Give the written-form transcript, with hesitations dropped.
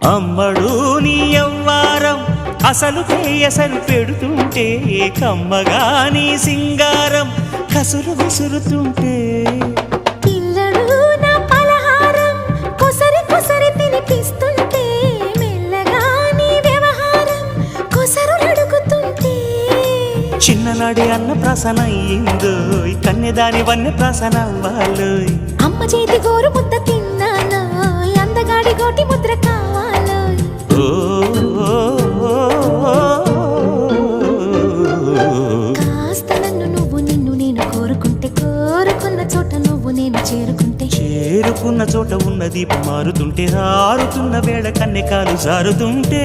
అమ్మడు నీ యవ్వారం అసలు కేయసలు పెడుతుంటే కమ్మగా నీ సింగారం కసురు విసురుతుంటే పిల్లడు నా పలహారం కొసరి కొసరి తినిపిస్తుంటే మెల్లగా నీ వ్యవహారం కొసరు అడుగుతుంటే చిన్ననాడి అన్న ప్రసన అయ్యిందో కన్నెదాని వన్నె ప్రసన అవ్వాలోయ్ అమ్మ చేతి గోరు ముద్ద తిన్నాను అందగాడి గోటి ముద్ర కావాలో కాస్త నన్ను నువ్వు నిన్ను నేను కోరుకుంటే కోరుకున్న చోట నువ్వు నేను చేరుకుంటే చేరుకున్న చోట ఉన్న దీపం మారుతుంటే ఆరుతున్న వేళ కన్నె కాలు జారుతుంటే